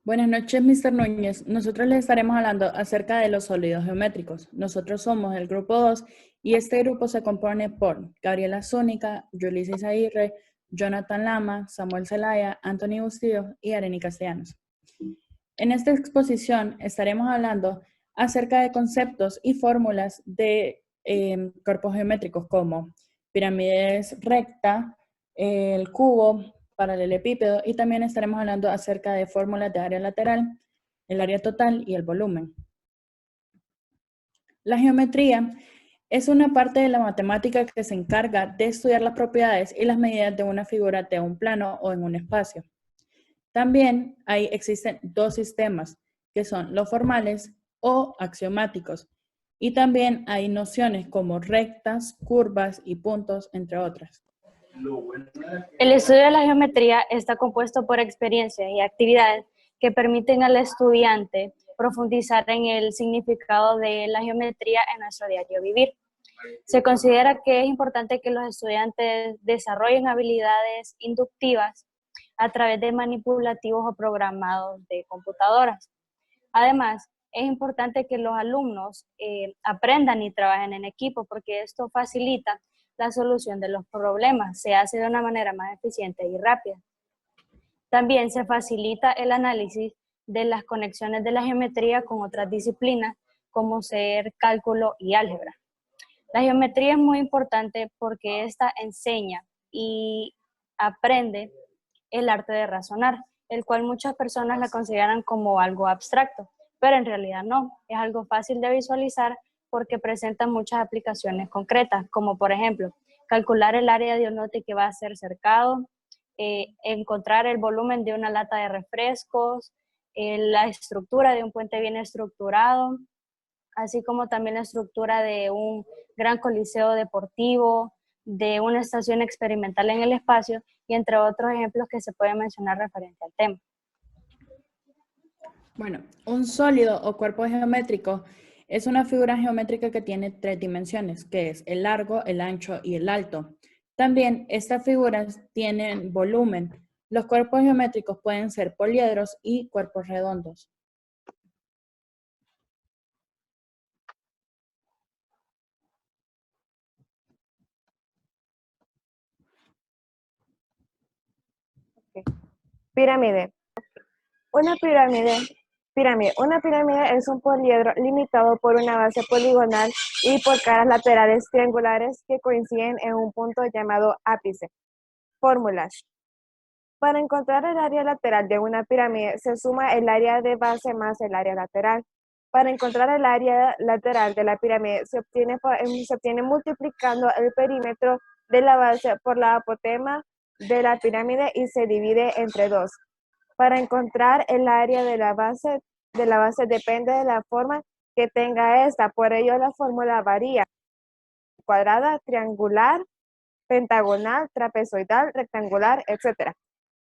Buenas noches, Mr. Núñez. Nosotros les estaremos hablando acerca de los sólidos geométricos. Nosotros somos el grupo 2 y este grupo se compone por Gabriela Zúñiga, Yulisis Aguirre, Jonathan Lama, Samuel Zelaya, Anthony Bustillo y Areni Castellanos. En esta exposición estaremos hablando acerca de conceptos y fórmulas de cuerpos geométricos como pirámides recta, el cubo, paralelepípedo, y también estaremos hablando acerca de fórmulas de área lateral, el área total y el volumen. La geometría es una parte de la matemática que se encarga de estudiar las propiedades y las medidas de una figura de un plano o en un espacio. También existen dos sistemas, que son los formales o axiomáticos, y también hay nociones como rectas, curvas y puntos, entre otras. El estudio de la geometría está compuesto por experiencias y actividades que permiten al estudiante profundizar en el significado de la geometría en nuestro diario vivir. Se considera que es importante que los estudiantes desarrollen habilidades inductivas a través de manipulativos o programados de computadoras. Además, es importante que los alumnos aprendan y trabajen en equipo porque esto facilita la solución de los problemas, se hace de una manera más eficiente y rápida. También se facilita el análisis de las conexiones de la geometría con otras disciplinas como ser cálculo y álgebra. La geometría es muy importante porque esta enseña y aprende el arte de razonar, el cual muchas personas la consideran como algo abstracto, pero en realidad no, es algo fácil de visualizar porque presenta muchas aplicaciones concretas, como por ejemplo, calcular el área de un lote que va a ser cercado, encontrar el volumen de una lata de refrescos, la estructura de un puente bien estructurado, así como también la estructura de un gran coliseo deportivo, de una estación experimental en el espacio, y entre otros ejemplos que se pueden mencionar referente al tema. Bueno, un sólido o cuerpo geométrico es una figura geométrica que tiene tres dimensiones, que es el largo, el ancho y el alto. También estas figuras tienen volumen. Los cuerpos geométricos pueden ser poliedros y cuerpos redondos. Pirámide. Una pirámide es un poliedro limitado por una base poligonal y por caras laterales triangulares que coinciden en un punto llamado ápice. Fórmulas. Para encontrar el área lateral de una pirámide se suma el área de base más el área lateral. Para encontrar el área lateral de la pirámide se obtiene multiplicando el perímetro de la base por la apotema de la pirámide y se divide entre 2. Para encontrar el área de la base depende de la forma que tenga esta, por ello la fórmula varía: cuadrada, triangular, pentagonal, trapezoidal, rectangular, etc.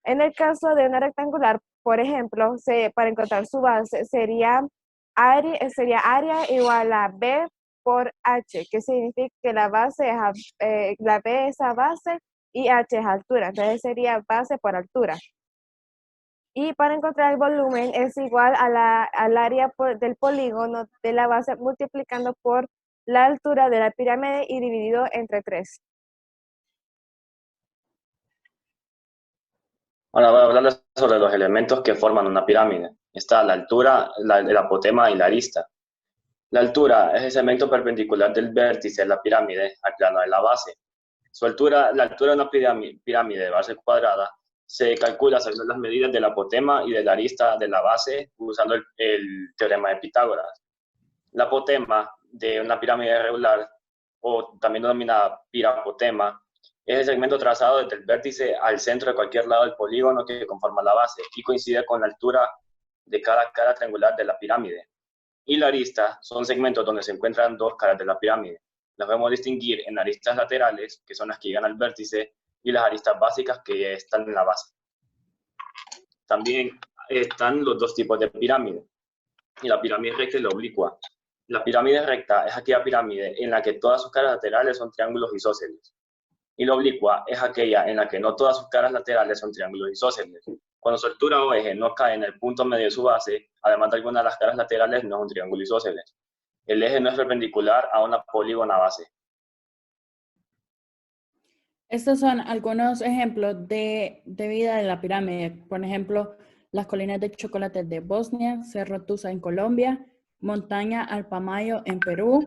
En el caso de una rectangular, por ejemplo, para encontrar su base sería área igual a B por H, que significa que la B es a base y H es altura, entonces sería base por altura. Y para encontrar el volumen es igual al área del polígono de la base multiplicando por la altura de la pirámide y dividido entre 3. Ahora voy a hablarles sobre los elementos que forman una pirámide. Está la altura, el apotema y la arista. La altura es el segmento perpendicular del vértice de la pirámide al plano de la base. La altura de una pirámide de base cuadrada se calcula según las medidas del apotema y de la arista de la base usando el teorema de Pitágoras. La apotema de una pirámide regular, o también denominada pirapotema, es el segmento trazado desde el vértice al centro de cualquier lado del polígono que conforma la base y coincide con la altura de cada cara triangular de la pirámide. Y la arista son segmentos donde se encuentran dos caras de la pirámide. Las podemos distinguir en aristas laterales, que son las que llegan al vértice, y las aristas básicas que están en la base. También están los dos tipos de pirámide, y la pirámide recta y la oblicua. La pirámide recta es aquella pirámide en la que todas sus caras laterales son triángulos isósceles. Y la oblicua es aquella en la que no todas sus caras laterales son triángulos isósceles. Cuando su altura o eje no cae en el punto medio de su base, además de alguna de las caras laterales, no es un triángulo isósceles. El eje no es perpendicular a una polígona base. Estos son algunos ejemplos de vida de la pirámide. Por ejemplo, las colinas de chocolate de Bosnia, Cerro Tusa en Colombia, Montaña Alpamayo en Perú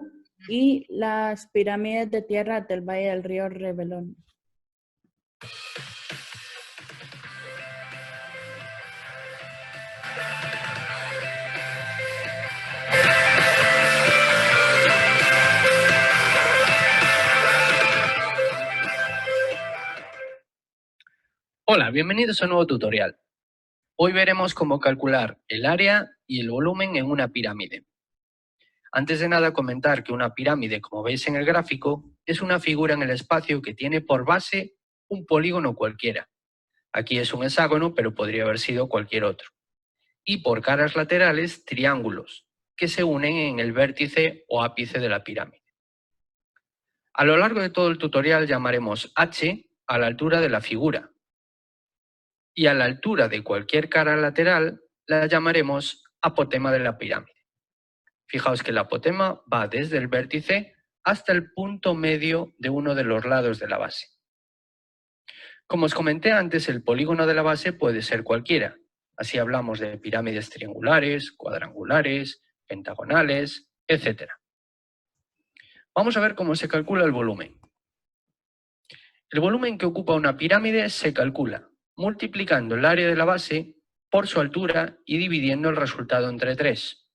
y las pirámides de tierra del Valle del Río Revelón. Hola, bienvenidos a un nuevo tutorial. Hoy veremos cómo calcular el área y el volumen en una pirámide. Antes de nada, comentar que una pirámide, como veis en el gráfico, es una figura en el espacio que tiene por base un polígono cualquiera. Aquí es un hexágono, pero podría haber sido cualquier otro. Y por caras laterales, triángulos, que se unen en el vértice o ápice de la pirámide. A lo largo de todo el tutorial llamaremos H a la altura de la figura, y a la altura de cualquier cara lateral la llamaremos apotema de la pirámide. Fijaos que el apotema va desde el vértice hasta el punto medio de uno de los lados de la base. Como os comenté antes, el polígono de la base puede ser cualquiera. Así hablamos de pirámides triangulares, cuadrangulares, pentagonales, etc. Vamos a ver cómo se calcula el volumen. El volumen que ocupa una pirámide se calcula multiplicando el área de la base por su altura y dividiendo el resultado entre 3.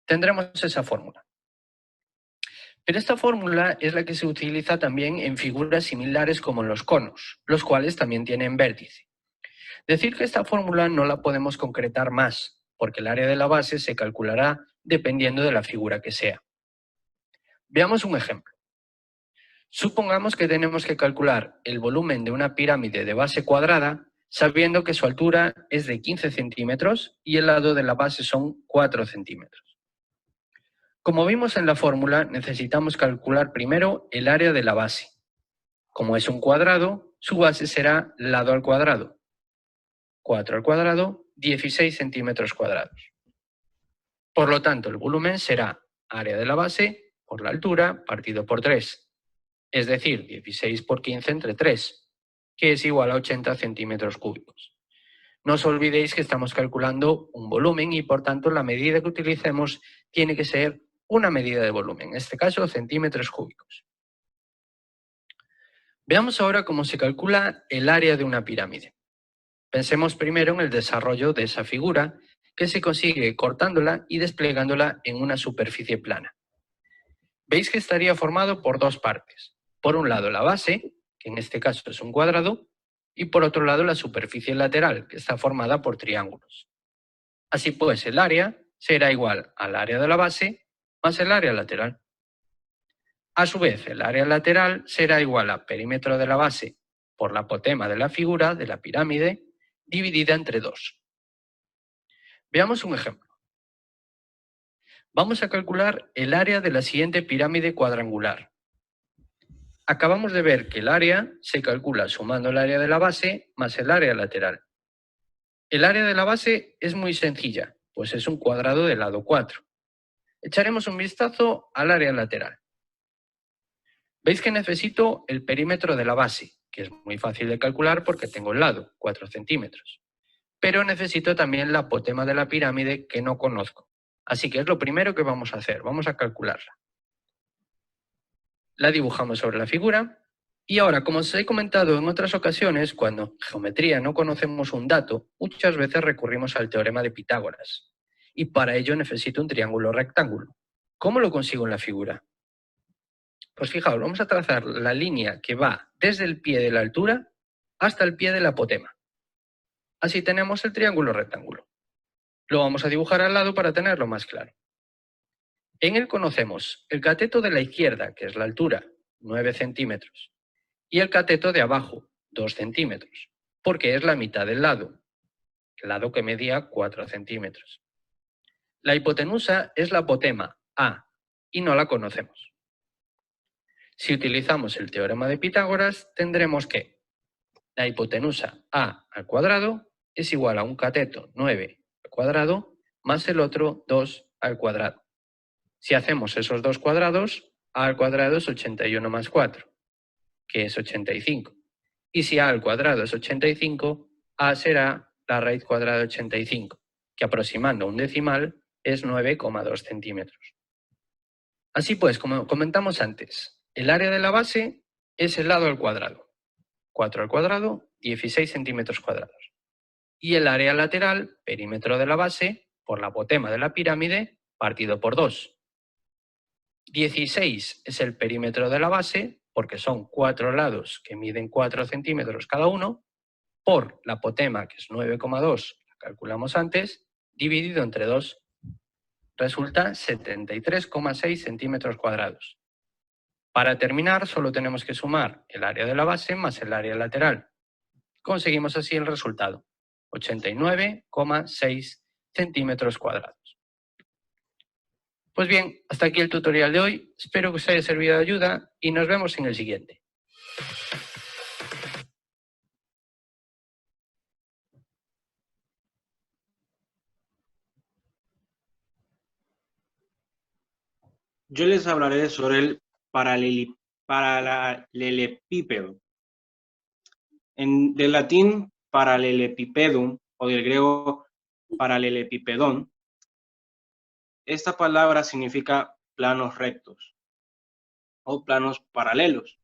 Tendremos esa fórmula. Pero esta fórmula es la que se utiliza también en figuras similares como los conos, los cuales también tienen vértice. Decir que esta fórmula no la podemos concretar más, porque el área de la base se calculará dependiendo de la figura que sea. Veamos un ejemplo. Supongamos que tenemos que calcular el volumen de una pirámide de base cuadrada sabiendo que su altura es de 15 centímetros y el lado de la base son 4 centímetros. Como vimos en la fórmula, necesitamos calcular primero el área de la base. Como es un cuadrado, su base será lado al cuadrado. 4 al cuadrado, 16 centímetros cuadrados. Por lo tanto, el volumen será área de la base por la altura partido por 3. Es decir, 16 por 15 entre 3, que es igual a 80 centímetros cúbicos. No os olvidéis que estamos calculando un volumen y por tanto la medida que utilicemos tiene que ser una medida de volumen, en este caso centímetros cúbicos. Veamos ahora cómo se calcula el área de una pirámide. Pensemos primero en el desarrollo de esa figura que se consigue cortándola y desplegándola en una superficie plana. Veis que estaría formado por dos partes. Por un lado la base, que en este caso es un cuadrado, y por otro lado la superficie lateral, que está formada por triángulos. Así pues, el área será igual al área de la base más el área lateral. A su vez, el área lateral será igual a perímetro de la base por la apotema de la figura de la pirámide dividida entre 2. Veamos un ejemplo. Vamos a calcular el área de la siguiente pirámide cuadrangular. Acabamos de ver que el área se calcula sumando el área de la base más el área lateral. El área de la base es muy sencilla, pues es un cuadrado de lado 4. Echaremos un vistazo al área lateral. Veis que necesito el perímetro de la base, que es muy fácil de calcular porque tengo el lado, 4 centímetros. Pero necesito también la apotema de la pirámide que no conozco. Así que es lo primero que vamos a hacer, vamos a calcularla. La dibujamos sobre la figura y ahora, como os he comentado en otras ocasiones, cuando en geometría no conocemos un dato, muchas veces recurrimos al teorema de Pitágoras. Y para ello necesito un triángulo rectángulo. ¿Cómo lo consigo en la figura? Pues fijaos, vamos a trazar la línea que va desde el pie de la altura hasta el pie del apotema. Así tenemos el triángulo rectángulo. Lo vamos a dibujar al lado para tenerlo más claro. En él conocemos el cateto de la izquierda, que es la altura, 9 centímetros, y el cateto de abajo, 2 centímetros, porque es la mitad del lado, el lado que medía 4 centímetros. La hipotenusa es la apotema, A, y no la conocemos. Si utilizamos el teorema de Pitágoras, tendremos que La hipotenusa a al cuadrado es igual a un cateto 9 al cuadrado más el otro 2 al cuadrado. Si hacemos esos dos cuadrados, a al cuadrado es 81 más 4, que es 85. Y si a al cuadrado es 85, a será la raíz cuadrada de 85, que aproximando un decimal es 9,2 centímetros. Así pues, como comentamos antes, el área de la base es el lado al cuadrado. 4 al cuadrado, 16 centímetros cuadrados. Y el área lateral, perímetro de la base, por la apotema de la pirámide, partido por 2. 16 es el perímetro de la base, porque son 4 lados que miden 4 centímetros cada uno, por la apotema, que es 9,2, la calculamos antes, dividido entre 2. Resulta 73,6 centímetros cuadrados. Para terminar, solo tenemos que sumar el área de la base más el área lateral. Conseguimos así el resultado, 89,6 centímetros cuadrados. Pues bien, hasta aquí el tutorial de hoy. Espero que os haya servido de ayuda y nos vemos en el siguiente. Yo les hablaré sobre el paralelepípedo. Del latín paralelepipedum o del griego paralelepipedón, esta palabra significa planos rectos o planos paralelos.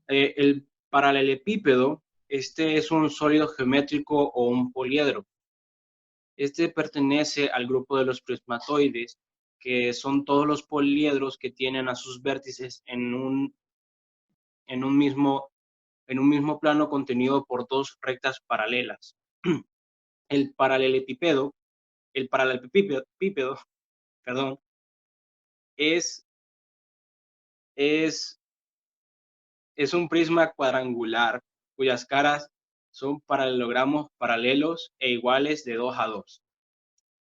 El paralelepípedo, este es un sólido geométrico o un poliedro. Este pertenece al grupo de los prismatoides, que son todos los poliedros que tienen a sus vértices en un mismo plano contenido por dos rectas paralelas. El paralelepípedo, perdón, es un prisma cuadrangular cuyas caras son paralelogramos paralelos e iguales de 2 a 2.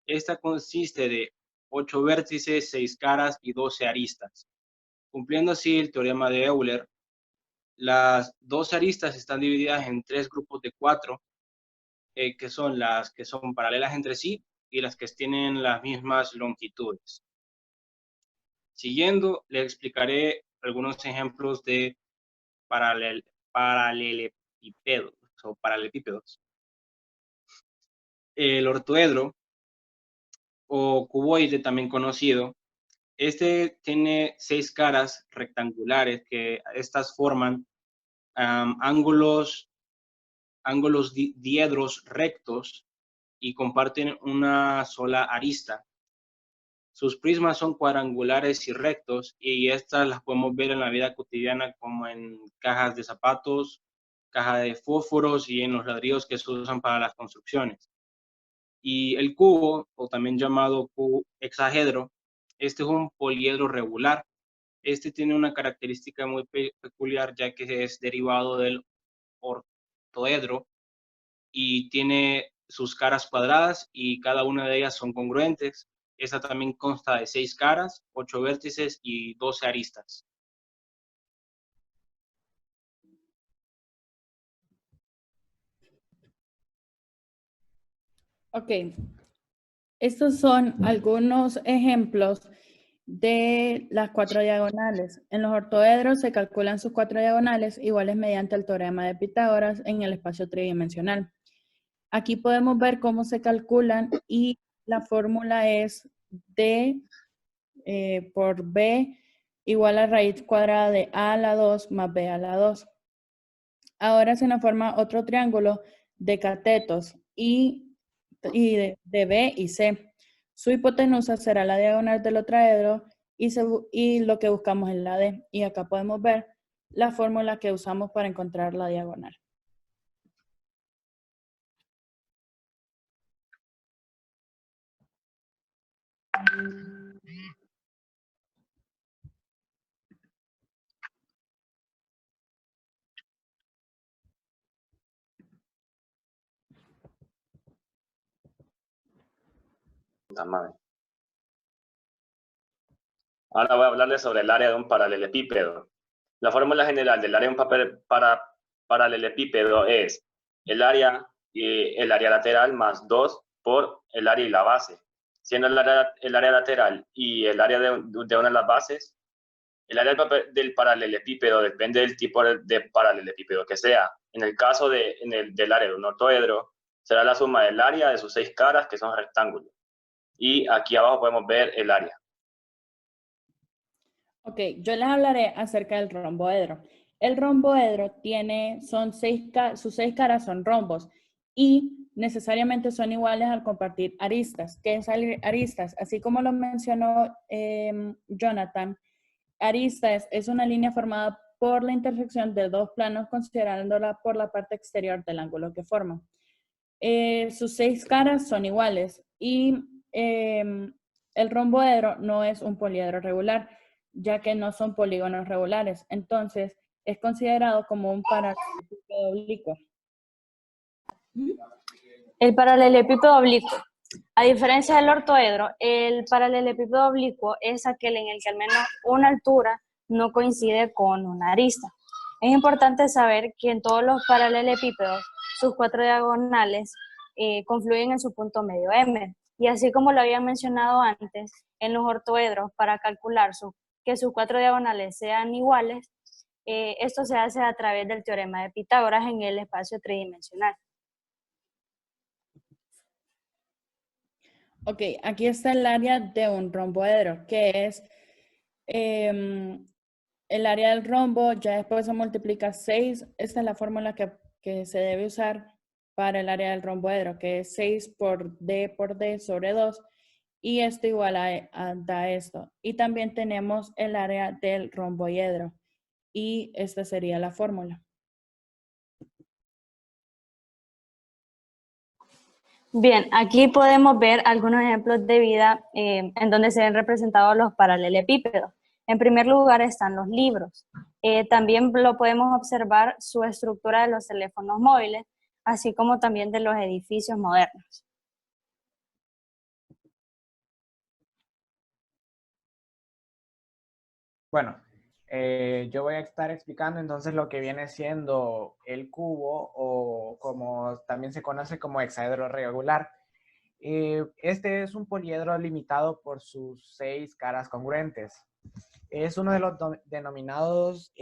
Esta consiste de 8 vértices, 6 caras y 12 aristas. Cumpliendo así el teorema de Euler, las 12 aristas están divididas en 3 grupos de 4, que son las que son paralelas entre sí y las que tienen las mismas longitudes. Siguiendo, les explicaré algunos ejemplos de paralelepípedos. El ortoedro, o cuboide también conocido, este tiene 6 caras rectangulares que estas forman ángulos diedros rectos y comparten una sola arista. Sus prismas son cuadrangulares y rectos y estas las podemos ver en la vida cotidiana como en cajas de zapatos, cajas de fósforos y en los ladrillos que se usan para las construcciones. Y el cubo, o también llamado cubo hexaedro, este es un poliedro regular. Este tiene una característica muy peculiar ya que es derivado del ortoedro y tiene sus caras cuadradas y cada una de ellas son congruentes. Esta también consta de 6 caras, 8 vértices y 12 aristas. Ok, estos son algunos ejemplos de las 4 diagonales. En los ortoedros se calculan sus 4 diagonales iguales mediante el teorema de Pitágoras en el espacio tridimensional. Aquí podemos ver cómo se calculan y la fórmula es D por B igual a raíz cuadrada de A a la 2 más B a la 2. Ahora se nos forma otro triángulo de catetos y de B y C. Su hipotenusa será la diagonal del otraedro y lo que buscamos es la D. Y acá podemos ver la fórmula que usamos para encontrar la diagonal. Ahora voy a hablarles sobre el área de un paralelepípedo. La fórmula general del área de un paralelepípedo es el área lateral más 2 por el área y la base. Siendo el área lateral y el área de una de las bases, el área del paralelepípedo depende del tipo de paralelepípedo que sea. En el caso del área de un octoedro, será la suma del área de sus 6 caras, que son rectángulos. Y aquí abajo podemos ver el área. Ok, yo les hablaré acerca del romboedro. El romboedro sus 6 caras son rombos y necesariamente son iguales al compartir aristas. ¿Qué es aristas? Así como lo mencionó Jonathan, aristas es una línea formada por la intersección de dos planos considerándola por la parte exterior del ángulo que forman. Sus 6 caras son iguales y el romboedro no es un poliedro regular, ya que no son polígonos regulares. Entonces, es considerado como un paralelepípedo oblicuo. El paralelepípedo oblicuo. A diferencia del ortoedro, el paralelepípedo oblicuo es aquel en el que al menos una altura no coincide con una arista. Es importante saber que en todos los paralelepípedos, sus 4 diagonales confluyen en su punto medio M. Y así como lo había mencionado antes, en los ortoedros, para calcular que sus 4 diagonales sean iguales, esto se hace a través del teorema de Pitágoras en el espacio tridimensional. Ok, aquí está el área de un romboedro, que es el área del rombo, ya después se multiplica 6. Esta es la fórmula que se debe usar para el área del romboedro, que es 6 por D sobre 2. Y esto igual da esto. Y también tenemos el área del romboedro. Y esta sería la fórmula. Bien, aquí podemos ver algunos ejemplos de vida en donde se ven representados los paralelepípedos. En primer lugar están los libros. También lo podemos observar su estructura de los teléfonos móviles, así como también de los edificios modernos. Bueno, yo voy a estar explicando entonces lo que viene siendo el cubo o como también se conoce como hexaedro regular. Este es un poliedro limitado por sus 6 caras congruentes. Es uno de los denominados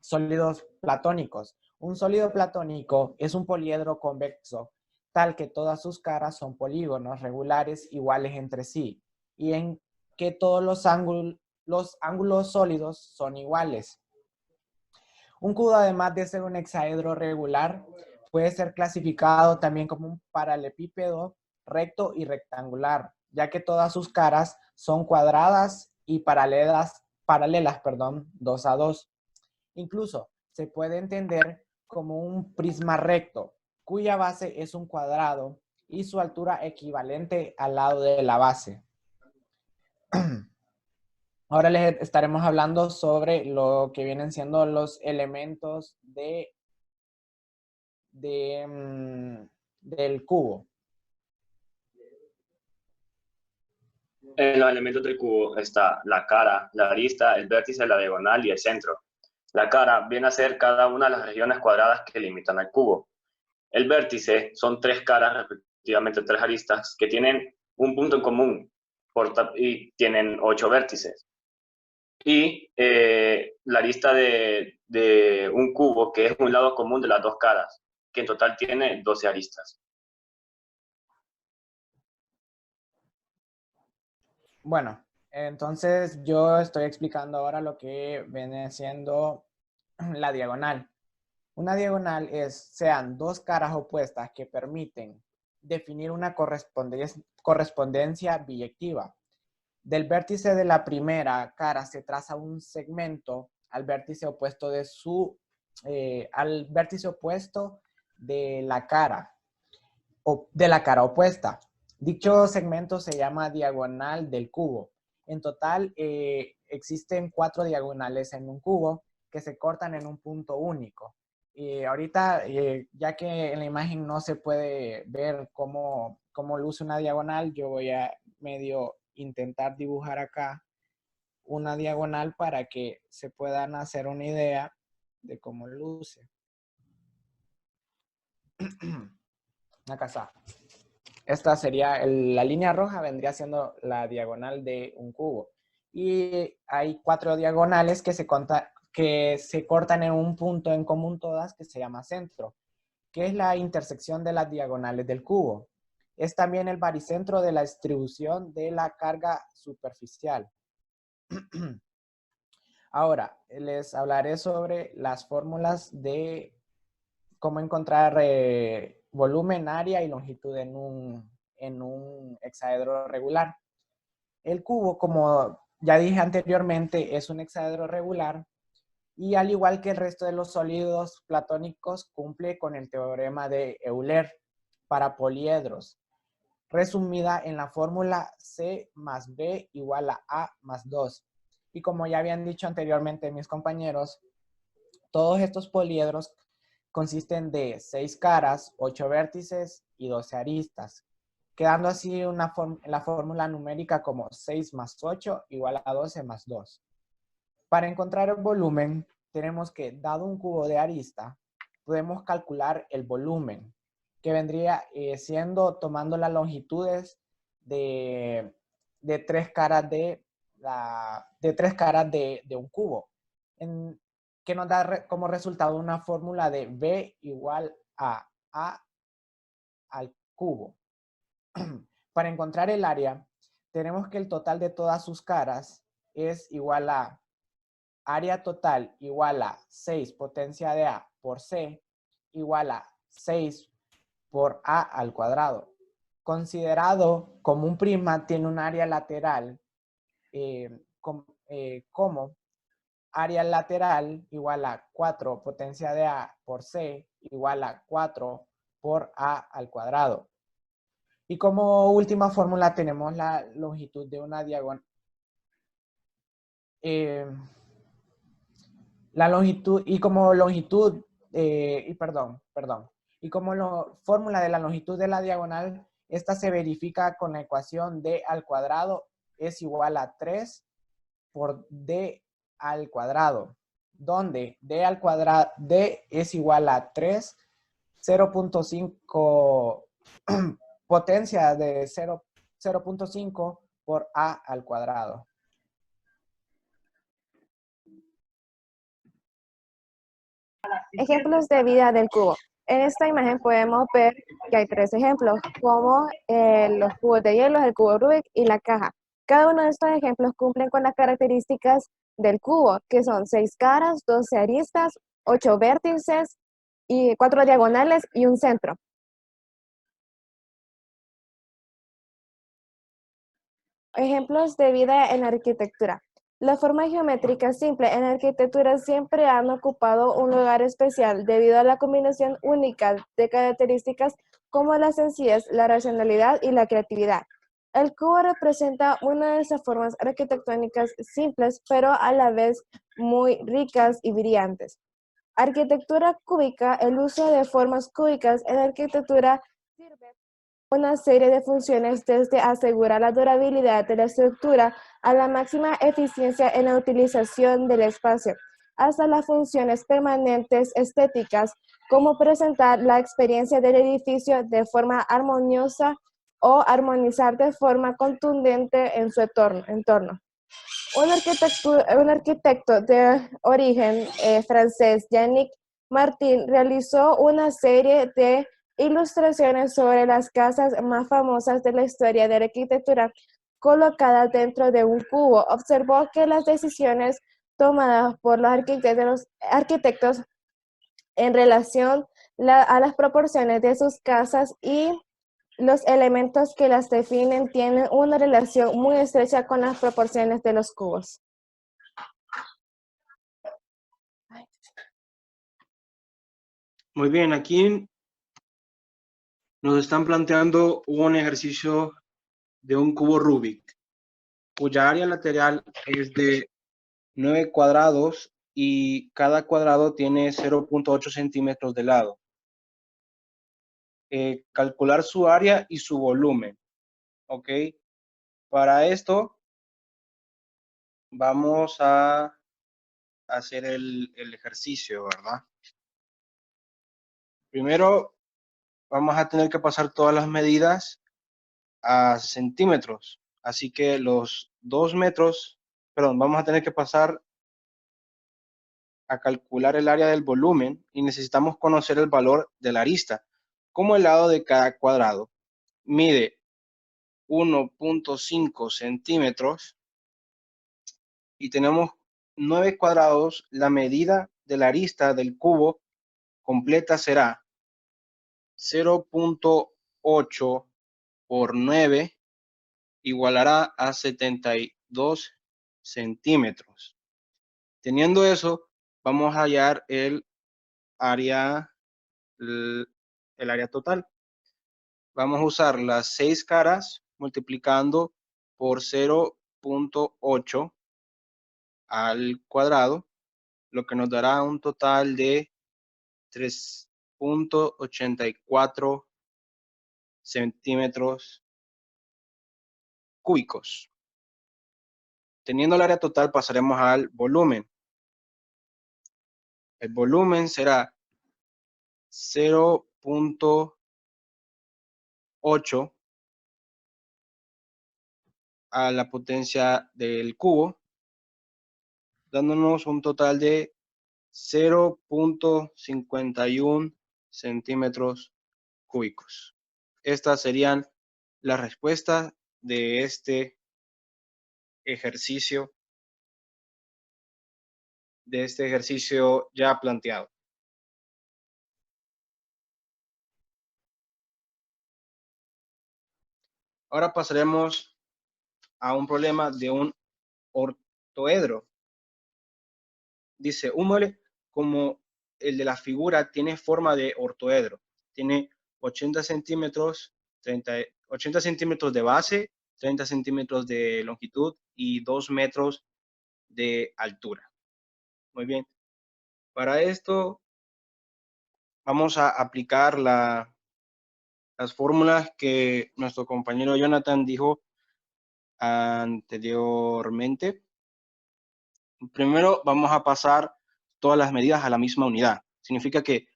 sólidos platónicos. Un sólido platónico es un poliedro convexo, tal que todas sus caras son polígonos regulares iguales entre sí y en que todos los ángulos sólidos son iguales. Un cubo, además de ser un hexaedro regular, puede ser clasificado también como un paralelepípedo recto y rectangular, ya que todas sus caras son cuadradas y paralelas 2 a 2. Incluso se puede entender como un prisma recto, cuya base es un cuadrado y su altura equivalente al lado de la base. Ahora les estaremos hablando sobre lo que vienen siendo los elementos del cubo. En los elementos del cubo está la cara, la arista, el vértice, la diagonal y el centro. La cara viene a ser cada una de las regiones cuadradas que limitan al cubo. El vértice son 3 caras, respectivamente 3 aristas, que tienen un punto en común y tienen 8 vértices. Y la arista de un cubo, que es un lado común de las 2 caras, que en total tiene 12 aristas. Bueno, entonces yo estoy explicando ahora lo que viene siendo la diagonal. Una diagonal sean 2 caras opuestas que permiten definir una correspondencia biyectiva. Del vértice de la primera cara se traza un segmento al vértice opuesto de la cara opuesta. Dicho segmento se llama diagonal del cubo. En total existen 4 diagonales en un cubo que se cortan en un punto único. Ahorita, ya que en la imagen no se puede ver cómo luce una diagonal, yo voy a medio intentar dibujar acá una diagonal para que se puedan hacer una idea de cómo luce. Acá está. Esta sería, la línea roja vendría siendo la diagonal de un cubo. Y hay 4 diagonales que se cortan en un punto en común todas, que se llama centro, que es la intersección de las diagonales del cubo. Es también el baricentro de la distribución de la carga superficial. Ahora, les hablaré sobre las fórmulas de cómo encontrar volumen, área y longitud en un hexaedro regular. El cubo, como ya dije anteriormente, es un hexaedro regular y al igual que el resto de los sólidos platónicos, cumple con el teorema de Euler para poliedros, resumida en la fórmula C más B igual a A más 2. Y como ya habían dicho anteriormente mis compañeros, todos estos poliedros consisten de 6 caras, 8 vértices y 12 aristas, quedando así la fórmula numérica como 6 más 8 igual a 12 más 2. Para encontrar el volumen, tenemos que, dado un cubo de arista, podemos calcular el volumen, que vendría siendo tomando las longitudes de 3 caras de un cubo, que nos da como resultado una fórmula de B igual a A al cubo. Para encontrar el área, tenemos que el total de todas sus caras es igual a área total igual a 6 potencia de A por C igual a 6 por A al cuadrado. Considerado como un prisma tiene un área lateral como área lateral igual a 4 potencia de A por C igual a 4 por A al cuadrado. Y como última fórmula tenemos la longitud de una diagonal. La longitud, y como longitud, y como fórmula de la longitud de la diagonal, esta se verifica con la ecuación d al cuadrado es igual a 3 por d al cuadrado, donde d es igual a 3, 0.5 potencia de 0.5 por a al cuadrado. Ejemplos de vida del cubo. En esta imagen podemos ver que hay 3 ejemplos, como los cubos de hielo, el cubo Rubik y la caja. Cada uno de estos ejemplos cumplen con las características del cubo, que son 6 caras, 12 aristas, 8 vértices, y 4 diagonales y un centro. Ejemplos de vida en la arquitectura. Las formas geométricas simples en la arquitectura siempre han ocupado un lugar especial debido a la combinación única de características como la sencillez, la racionalidad y la creatividad. El cubo representa una de esas formas arquitectónicas simples, pero a la vez muy ricas y brillantes. Arquitectura cúbica. El uso de formas cúbicas en la arquitectura sirve una serie de funciones, desde asegurar la durabilidad de la estructura a la máxima eficiencia en la utilización del espacio, hasta las funciones permanentes estéticas, como presentar la experiencia del edificio de forma armoniosa o armonizar de forma contundente en su entorno. Un arquitecto de origen francés, Yannick Martin, realizó una serie de ilustraciones sobre las casas más famosas de la historia de la arquitectura colocadas dentro de un cubo. Observó que las decisiones tomadas por los arquitectos en relación a las proporciones de sus casas y los elementos que las definen tienen una relación muy estrecha con las proporciones de los cubos. Muy bien, aquí nos están planteando un ejercicio de un cubo Rubik, cuya área lateral es de 9 cuadrados y cada cuadrado tiene 0.8 centímetros de lado. Calcular su área y su volumen, ¿ok? Para esto vamos a hacer el ejercicio, ¿verdad? Primero vamos a tener que pasar todas las medidas a centímetros. Así que los 2 metros, perdón, vamos a tener que pasar a calcular el área del volumen y necesitamos conocer el valor de la arista, como el lado de cada cuadrado mide 1.5 centímetros y tenemos 9 cuadrados, la medida de la arista del cubo completa será 0.8 por 9 igualará a 72 centímetros. Teniendo eso, vamos a hallar el área total. Vamos a usar las 6 caras multiplicando por 0.8 al cuadrado, lo que nos dará un total de 3.84 centímetros cúbicos. Teniendo el área total, pasaremos al volumen. El volumen será 0.8 a la potencia del cubo, dándonos un total de 0.51 centímetros cúbicos. Estas serían las respuestas de este ejercicio ya planteado. Ahora pasaremos a un problema de un ortoedro. Dice, un mueble como el de la figura tiene forma de ortoedro. Tiene 80 centímetros de base, 30 centímetros de longitud y 2 metros de altura. Muy bien. Para esto vamos a aplicar las fórmulas que nuestro compañero Jonathan dijo anteriormente. Primero vamos a pasar todas las medidas a la misma unidad. Significa que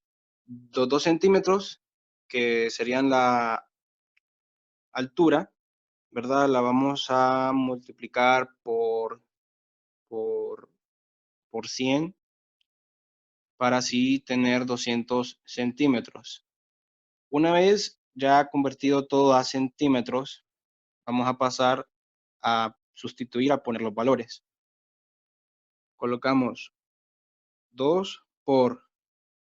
los 2 centímetros, que serían la altura, ¿verdad? La vamos a multiplicar por 100 para así tener 200 centímetros. Una vez ya convertido todo a centímetros, vamos a pasar a sustituir, a poner los valores. Colocamos 2 por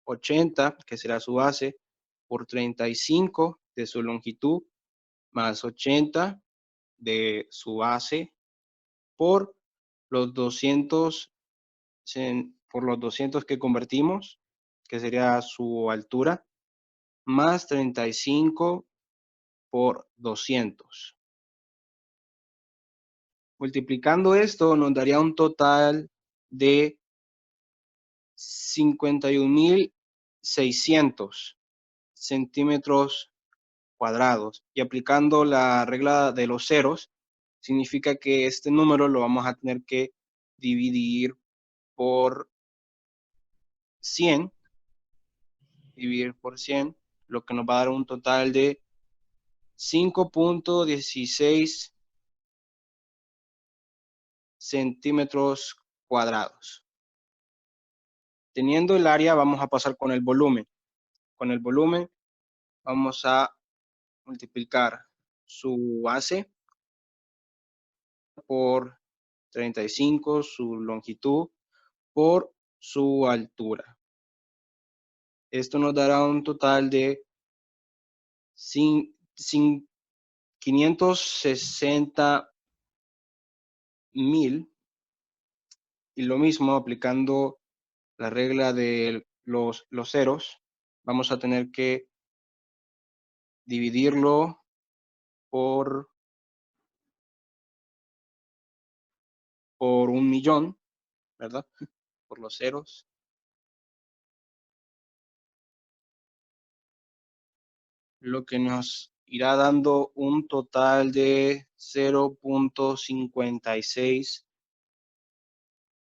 80, que será su base, por 35 de su longitud, más 80 de su base, por los 200 que convertimos, que sería su altura, más 35 por 200. Multiplicando esto nos daría un total de 51.600 centímetros cuadrados. Y aplicando la regla de los ceros, significa que este número lo vamos a tener que dividir por 100, lo que nos va a dar un total de 5.16 centímetros cuadrados. Teniendo el área, vamos a pasar con el volumen. Con el volumen vamos a multiplicar su base por 35, su longitud por su altura. Esto nos dará un total de 560.000. Y lo mismo aplicando la regla de los ceros, vamos a tener que dividirlo por 1.000.000, ¿verdad? Por los ceros. Lo que nos irá dando un total de 0.56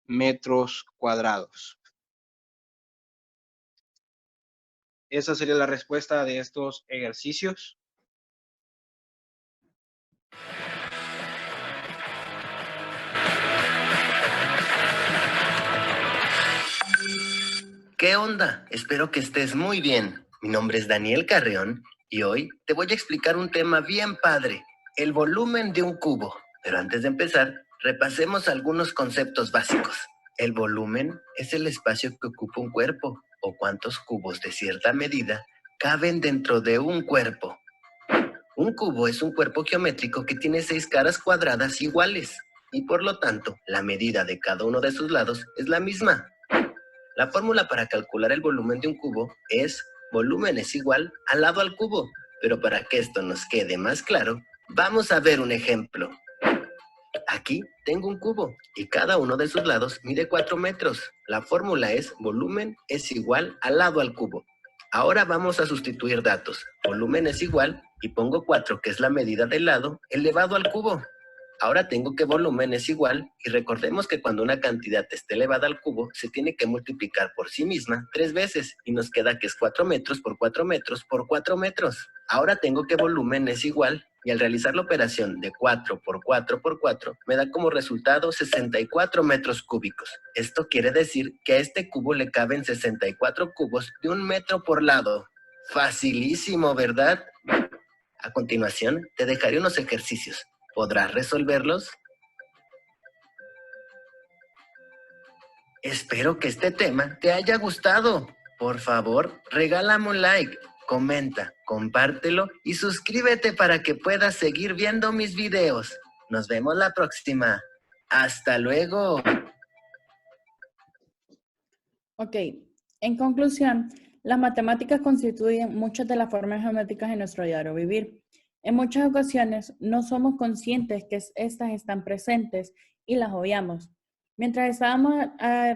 metros cuadrados. Esa sería la respuesta de estos ejercicios. ¿Qué onda? Espero que estés muy bien. Mi nombre es Daniel Carreón y hoy te voy a explicar un tema bien padre, el volumen de un cubo. Pero antes de empezar, repasemos algunos conceptos básicos. El volumen es el espacio que ocupa un cuerpo o cuántos cubos de cierta medida caben dentro de un cuerpo. Un cubo es un cuerpo geométrico que tiene 6 caras cuadradas iguales y por lo tanto la medida de cada uno de sus lados es la misma. La fórmula para calcular el volumen de un cubo es volumen es igual al lado al cubo, pero para que esto nos quede más claro, vamos a ver un ejemplo. Aquí tengo un cubo y cada uno de sus lados mide 4 metros. La fórmula es volumen es igual al lado al cubo. Ahora vamos a sustituir datos. Volumen es igual y pongo 4, que es la medida del lado, elevado al cubo. Ahora tengo que volumen es igual y recordemos que cuando una cantidad esté elevada al cubo se tiene que multiplicar por sí misma 3 veces y nos queda que es 4 metros por 4 metros por 4 metros. Ahora tengo que volumen es igual y al realizar la operación de 4 por 4 por 4 me da como resultado 64 metros cúbicos. Esto quiere decir que a este cubo le caben 64 cubos de 1 metro por lado. Facilísimo, ¿verdad? A continuación te dejaré unos ejercicios. ¿Podrás resolverlos? Espero que este tema te haya gustado. Por favor, regálame un like, comenta, compártelo y suscríbete para que puedas seguir viendo mis videos. Nos vemos la próxima. ¡Hasta luego! Ok, en conclusión, las matemáticas constituyen muchas de las formas geométricas en nuestro diario vivir. En muchas ocasiones no somos conscientes que estas están presentes y las obviamos. Mientras estábamos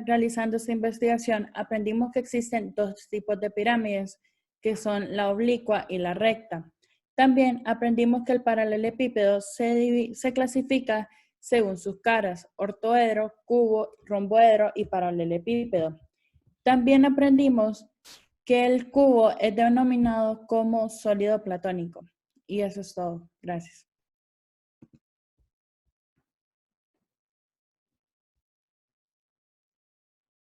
realizando esta investigación, aprendimos que existen 2 tipos de pirámides, que son la oblicua y la recta. También aprendimos que el paralelepípedo se clasifica según sus caras: ortoedro, cubo, romboedro y paralelepípedo. También aprendimos que el cubo es denominado como sólido platónico. Y eso es todo. Gracias.